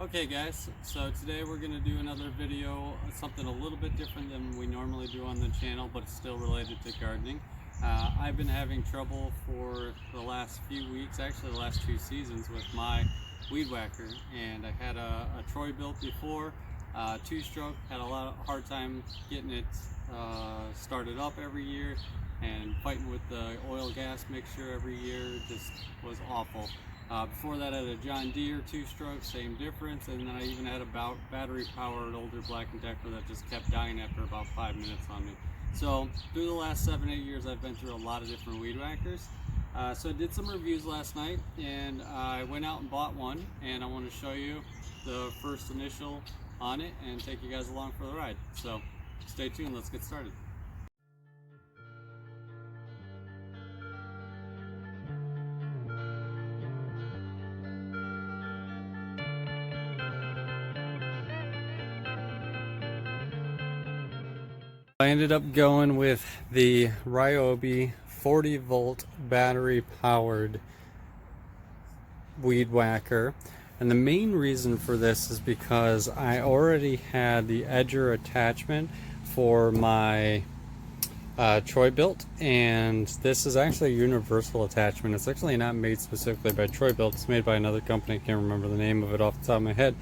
Okay guys, so today we're going to do another video, something a little bit different than we normally do on the channel, but it's still related to gardening. I've been having trouble for the last few weeks, actually the last 2 seasons, with my weed whacker, and I had a Troy-Bilt before, two-stroke, had a lot of hard time getting it started up every year, and fighting with the oil gas mixture every year just was awful. Before that I had a John Deere two-stroke, same difference, and then I even had a battery-powered older Black & Decker that just kept dying after about 5 minutes on me. So through the last 7-8 years I've been through a lot of different weed whackers. So I did some reviews last night, and I went out and bought one, and I want to show you the first initial on it and take you guys along for the ride. So stay tuned, let's get started. I ended up going with the Ryobi 40 volt battery powered weed whacker, and the main reason for this is because I already had the edger attachment for my Troy-Bilt, and this is actually a universal attachment. It's actually not made specifically by Troy-Bilt, it's made by another company. I can't remember the name of it off the top of my head,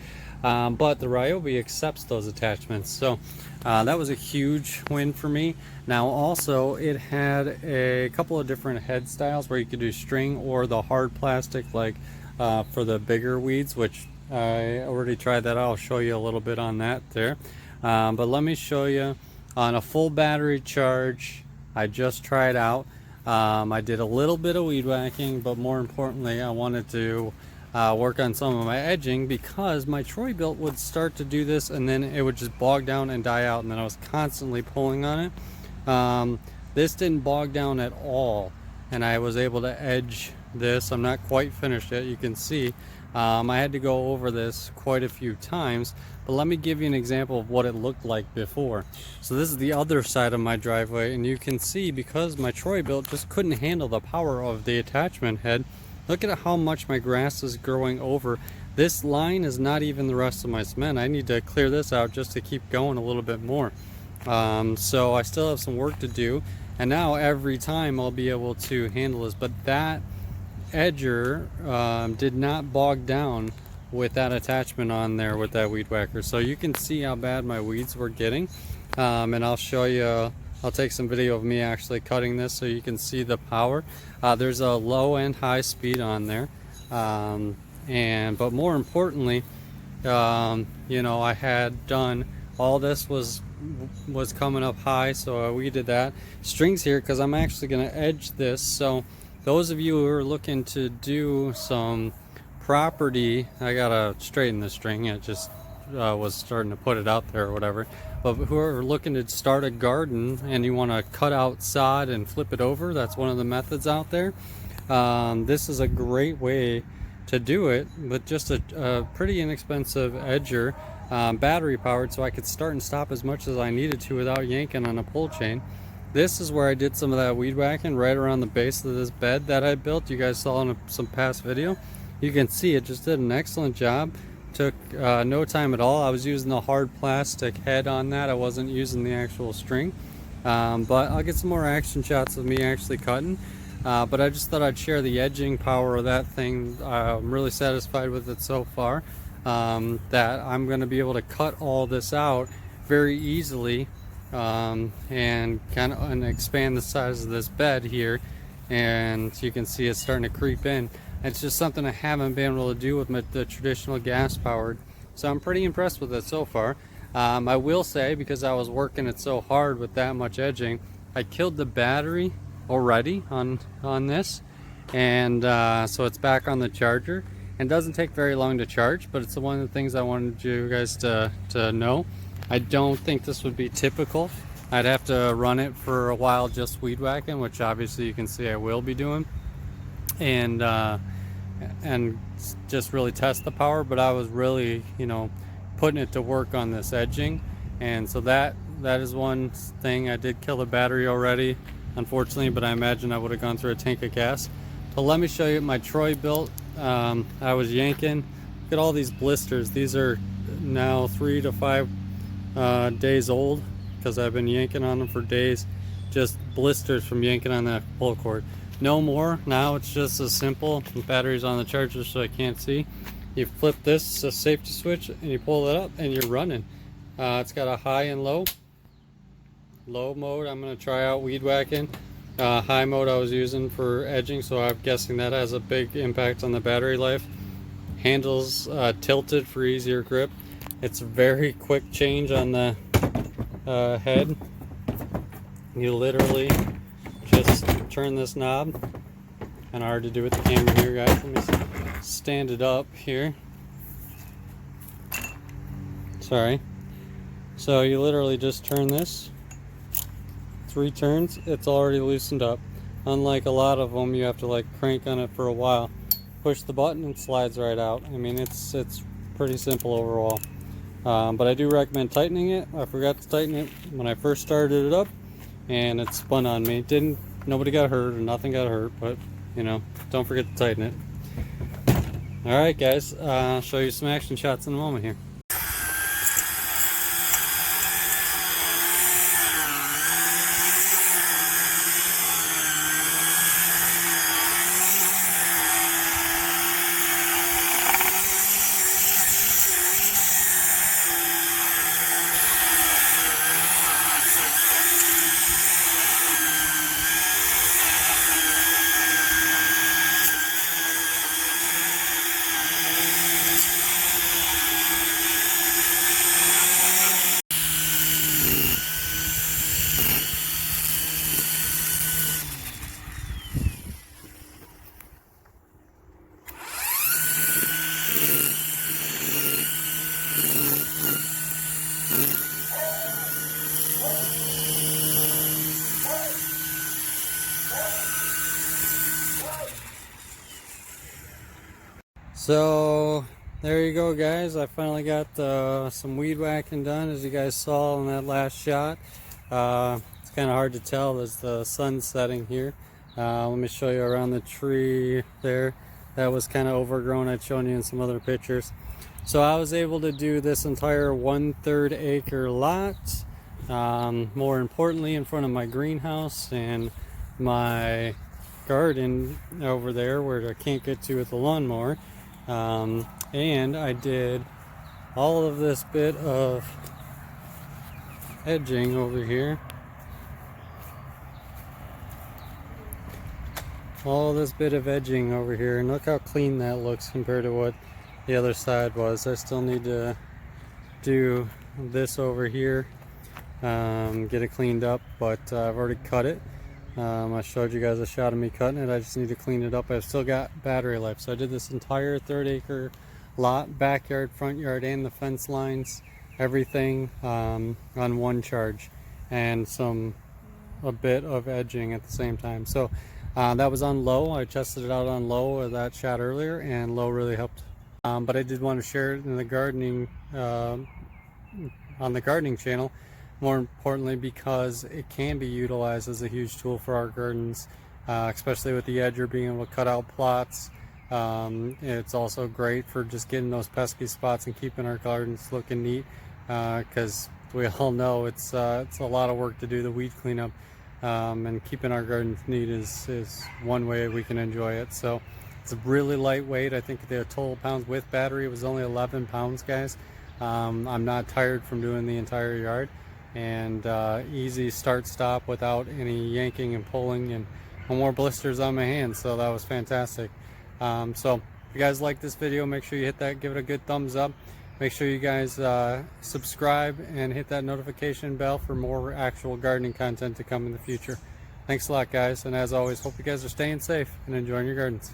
but the Ryobi accepts those attachments, so that was a huge win for me. Now also it had a couple of different head styles where you could do string or the hard plastic, like for the bigger weeds, which I already tried that out. I'll show you a little bit on that there, but let me show you on a full battery charge. I just tried out. I did a little bit of weed whacking, but more importantly I wanted to work on some of my edging, because my Troy-Bilt would start to do this and then it would just bog down and die out, and then I was constantly pulling on it. This didn't bog down at all, and I was able to edge this. I'm not quite finished yet, you can see. I had to go over this quite a few times, but let me give you an example of what it looked like before. So this is the other side of my driveway, and you can see, because my Troy-Bilt just couldn't handle the power of the attachment head, look at how much my grass is growing over. This line is not even the rest of my cement. I need to clear this out just to keep going a little bit more. So I still have some work to do, and now every time I'll be able to handle this. But that edger did not bog down with that attachment on there with that weed whacker. So you can see how bad my weeds were getting, and I'll show you. I'll take some video of me actually cutting this so you can see the power. There's a low and high speed on there, but more importantly, you know, I had done all this was coming up high, so we did that. Strings here because I'm actually going to edge this. So those of you who are looking to do some property, I gotta straighten the string. It just was starting to put it out there or whatever. But who are looking to start a garden and you want to cut out sod and flip it over, that's one of the methods out there. This is a great way to do it with just a pretty inexpensive edger, battery powered, so I could start and stop as much as I needed to without yanking on a pull chain. This is where I did some of that weed whacking, right around the base of this bed that I built. You guys saw in some past video. You can see it just did an excellent job. Took no time at all. I was using the hard plastic head on that. I wasn't using the actual string. But I'll get some more action shots of me actually cutting. But I just thought I'd share the edging power of that thing. I'm really satisfied with it so far. That I'm going to be able to cut all this out very easily, and kind of expand the size of this bed here. And you can see it's starting to creep in. It's just something I haven't been able to do with the traditional gas powered, so I'm pretty impressed with it so far. I will say, because I was working it so hard with that much edging, I killed the battery already on this, and so it's back on the charger, and it doesn't take very long to charge, but it's one of the things I wanted you guys to know. I don't think this would be typical. I'd have to run it for a while just weed whacking, which obviously you can see I will be doing, and just really test the power. But I was really, you know, putting it to work on this edging, and so that is one thing. I did kill the battery already, unfortunately, but I imagine I would have gone through a tank of gas. So let me show you my Troy-Bilt. I was yanking Look at all these blisters. These are now 3 to 5 days old because I've been yanking on them for days. Just blisters from yanking on that pull cord. No more. Now it's just as simple. The battery's on the charger so I can't see. You flip this safety switch and you pull it up and you're running. It's got a high and low. Low mode I'm going to try out weed whacking. High mode I was using for edging, so I'm guessing that has a big impact on the battery life. Handles tilted for easier grip. It's a very quick change on the head. You literally just turn this knob, kind of hard to do with the camera here, guys. Let me stand it up here. Sorry. So you literally just turn this 3 turns, it's already loosened up. Unlike a lot of them, you have to like crank on it for a while. Push the button and it slides right out. I mean, it's pretty simple overall. But I do recommend tightening it. I forgot to tighten it when I first started it up, and it spun on me. Nobody got hurt or nothing got hurt, but you know, don't forget to tighten it. All right, guys, I'll show you some action shots in a moment here. So there you go, guys. I finally got some weed whacking done, as you guys saw in that last shot. It's kind of hard to tell as the sun's setting here. Let me show you around the tree there. That was kind of overgrown. I'd shown you in some other pictures. So I was able to do this entire 1/3 acre lot. More importantly, in front of my greenhouse and my garden over there where I can't get to with the lawnmower. And I did all of this bit of edging over here. All this bit of edging over here, and look how clean that looks compared to what the other side was. I still need to do this over here, get it cleaned up, but I've already cut it. I showed you guys a shot of me cutting it. I just need to clean it up. I've still got battery life. So I did this entire 1/3 acre lot, backyard, front yard, and the fence lines, everything on one charge, and a bit of edging at the same time. So that was on low. I tested it out on low with that shot earlier, and low really helped. But I did want to share it in the gardening on the gardening channel. More importantly, because it can be utilized as a huge tool for our gardens, especially with the edger being able to cut out plots. It's also great for just getting those pesky spots and keeping our gardens looking neat, because we all know it's a lot of work to do the weed cleanup, and keeping our gardens neat is one way we can enjoy it. So it's really lightweight. I think the total pounds with battery was only 11 pounds, guys. I'm not tired from doing the entire yard, and easy start stop without any yanking and pulling and no more blisters on my hands. So that was fantastic. So if you guys like this video, make sure you hit that, give it a good thumbs up. Make sure you guys subscribe and hit that notification bell for more actual gardening content to come in the future. Thanks a lot, guys, and as always, hope you guys are staying safe and enjoying your gardens.